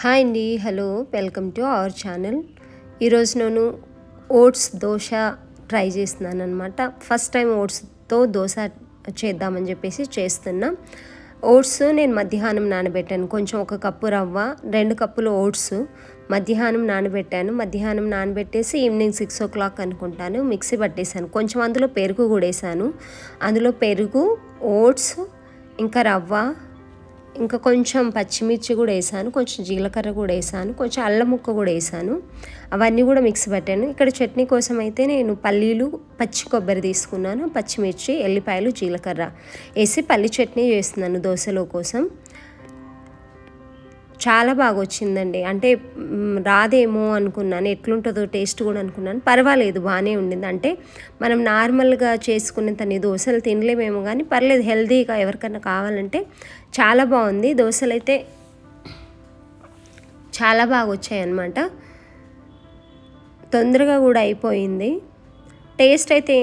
Hi అండి, hello, welcome to our channel. ఈరోజు నేను ఓట్స్ దోశ ట్రై చేస్తున్నాను అనమాట. ఫస్ట్ టైం ఓట్స్తో దోశ చేద్దామని చెప్పేసి చేస్తున్నా. ఓట్స్ నేను మధ్యాహ్నం నానబెట్టాను. కొంచెం 1 కప్పు రవ్వ, 2 కప్పులు ఓట్స్ మధ్యాహ్నం నానబెట్టాను. మధ్యాహ్నం నానబెట్టేసి ఈవినింగ్ 6 o'clock అనుకుంటాను మిక్సీ పట్టేశాను. కొంచెం అందులో పెరుగు కూడా వేసాను. అందులో పెరుగు, ఓట్స్, ఇంకా రవ్వ, ఇంకా కొంచెం పచ్చిమిర్చి కూడా వేసాను, కొంచెం జీలకర్ర కూడా వేసాను, కొంచెం అల్లం ముక్క కూడా వేసాను. అవన్నీ కూడా మిక్సీ పట్టాను. ఇక్కడ చట్నీ కోసం అయితే నేను పల్లీలు, పచ్చి కొబ్బరి తీసుకున్నాను, పచ్చిమిర్చి, ఎల్లిపాయలు, జీలకర్ర వేసి పల్లి చట్నీ చేస్తున్నాను దోశలో కోసం. చాలా బాగా వచ్చిందండి. అంటే రాదేమో అనుకున్నాను, ఎట్లుంటుందో టేస్ట్ కూడా అనుకున్నాను. పర్వాలేదు, బాగానే ఉండింది. అంటే మనం నార్మల్గా చేసుకునేంత దోశలు తినలేమేమో కానీ పర్లేదు, హెల్తీగా ఎవరికైనా కావాలంటే చాలా బాగుంది. దోశలు అయితే చాలా బాగా వచ్చాయి అన్నమాట. తొందరగా కూడా అయిపోయింది. టేస్ట్ అయితే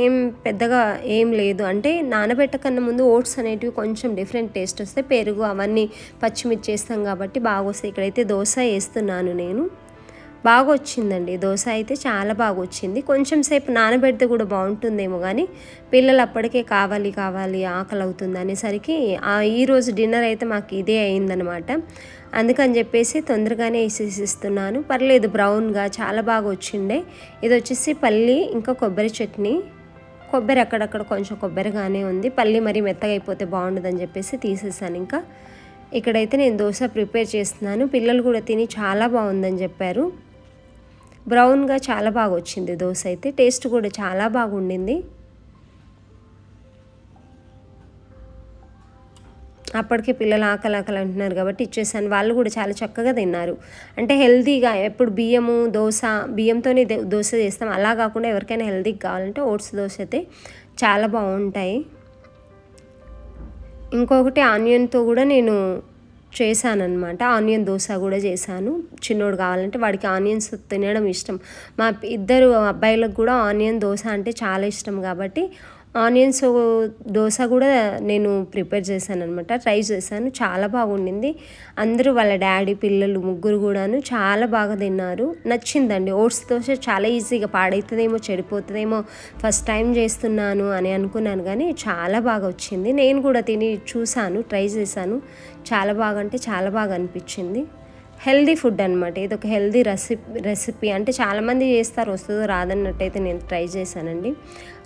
పెద్దగా ఏం లేదు. అంటే నానబెట్టకన్నా ముందు ఓట్స్ అనేటివి కొంచెం డిఫరెంట్ టేస్ట్ వస్తాయి. పెరుగు అవన్నీ పచ్చిమిర్చి వేస్తాం కాబట్టి బాగా వస్తాయి. ఇక్కడైతే దోశ వేస్తున్నాను నేను. బాగా వచ్చిందండి దోశ అయితే, చాలా బాగా వచ్చింది. కొంచెం సేపు నానబెడితే కూడా బాగుంటుందేమో కానీ పిల్లలు అప్పటికే కావాలి ఆకలి అవుతుంది అనేసరికి ఈరోజు డిన్నర్ అయితే మాకు ఇదే అయిందనమాట. అందుకని చెప్పేసి తొందరగానే వేసేసిస్తున్నాను. పర్లేదు, బ్రౌన్గా చాలా బాగా వచ్చిండే. ఇది వచ్చేసి పల్లి ఇంకా కొబ్బరి చట్నీ. కొబ్బరి అక్కడక్కడ కొంచెం కొబ్బరిగానే ఉంది. పల్లి మరీ మెత్తగా అయిపోతే బాగుండదని చెప్పేసి తీసేసాను. ఇంకా ఇక్కడైతే నేను దోశ ప్రిపేర్ చేస్తున్నాను. పిల్లలు కూడా తిని చాలా బాగుందని చెప్పారు. బ్రౌన్గా చాలా బాగా వచ్చింది దోశ అయితే. టేస్ట్ కూడా చాలా బాగుండింది. అప్పటికే పిల్లలు ఆకలి అంటున్నారు కాబట్టి ఇచ్చేసాను. వాళ్ళు కూడా చాలా చక్కగా తిన్నారు. అంటే హెల్తీగా, ఎప్పుడు బియ్యంతోనే దోశ చేస్తాం, అలా కాకుండా ఎవరికైనా హెల్తీగా కావాలంటే ఓట్స్ దోశ అయితే చాలా బాగుంటాయి. ఇంకొకటి ఆనియన్తో కూడా నేను చేశానన్నమాట. ఆనియన్ దోశ కూడా చేశాను. చిన్నోడు కావాలంటే వాడికి ఆనియన్స్ తినడం ఇష్టం. మా 2 అబ్బాయిలకు కూడా ఆనియన్ దోశ అంటే చాలా ఇష్టం కాబట్టి ఆనియన్స్ దోశ కూడా నేను ప్రిపేర్ చేశాను అనమాట. ట్రై చేశాను, చాలా బాగుండింది. అందరూ వాళ్ళ డాడీ, పిల్లలు ముగ్గురు కూడాను చాలా బాగా తిన్నారు. నచ్చిందండి. ఓట్స్ దోశ చాలా ఈజీగా పాడవుతుందేమో, చెడిపోతుందేమో, ఫస్ట్ టైం చేస్తున్నాను అని అనుకున్నాను కానీ చాలా బాగా వచ్చింది. నేను కూడా తిని చూశాను, ట్రై చేశాను. చాలా బాగా అంటే చాలా బాగా అనిపించింది. హెల్దీ ఫుడ్ అనమాట. ఇది ఒక హెల్దీ రెసిపీ. అంటే చాలామంది చేస్తారు, వస్తుందో రాదన్నట్టయితే నేను ట్రై చేశానండి.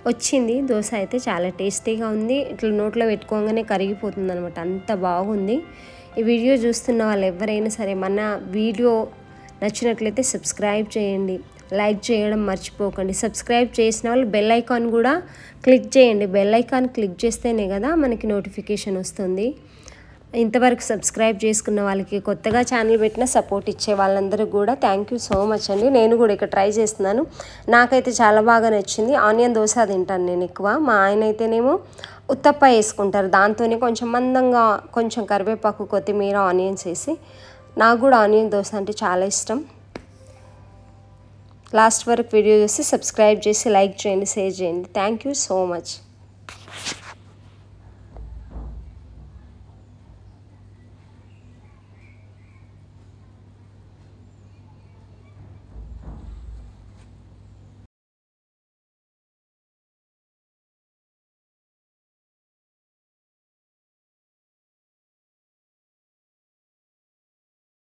వచ్చింది దోశ అయితే చాలా టేస్టీగా ఉంది. ఇట్లా నోట్లో పెట్టుకోగానే కరిగిపోతుంది అనమాట, అంత బాగుంది. ఈ వీడియో చూస్తున్న వాళ్ళు ఎవరైనా సరే మన వీడియో నచ్చినట్లయితే సబ్స్క్రైబ్ చేయండి, లైక్ చేయడం మర్చిపోకండి. సబ్స్క్రైబ్ చేసిన వాళ్ళు బెల్ ఐకాన్ కూడా క్లిక్ చేయండి. బెల్ ఐకాన్ క్లిక్ చేస్తేనే కదా మనకి నోటిఫికేషన్ వస్తుంది. ఇంతవరకు సబ్స్క్రైబ్ చేసుకున్న వాళ్ళకి, కొత్తగా ఛానల్ పెట్టిన సపోర్ట్ ఇచ్చే వాళ్ళందరూ కూడా థ్యాంక్ యూ సో మచ్ అండి. నేను కూడా ఇక్కడ ట్రై చేస్తున్నాను. నాకైతే చాలా బాగా నచ్చింది. ఆనియన్ దోశ తింటాను నేను ఎక్కువ. మా ఆయన అయితేనేమో ఉత్తప్ప వేసుకుంటారు, దాంతోనే కొంచెం మందంగా కొంచెం కరివేపాకు, కొత్తిమీర, ఆనియన్స్ వేసి. నాకు కూడా ఆనియన్ దోశ అంటే చాలా ఇష్టం. లాస్ట్ వరకు వీడియో చూసి సబ్స్క్రైబ్ చేసి లైక్ చేయండి, షేర్ చేయండి. Thank you so much.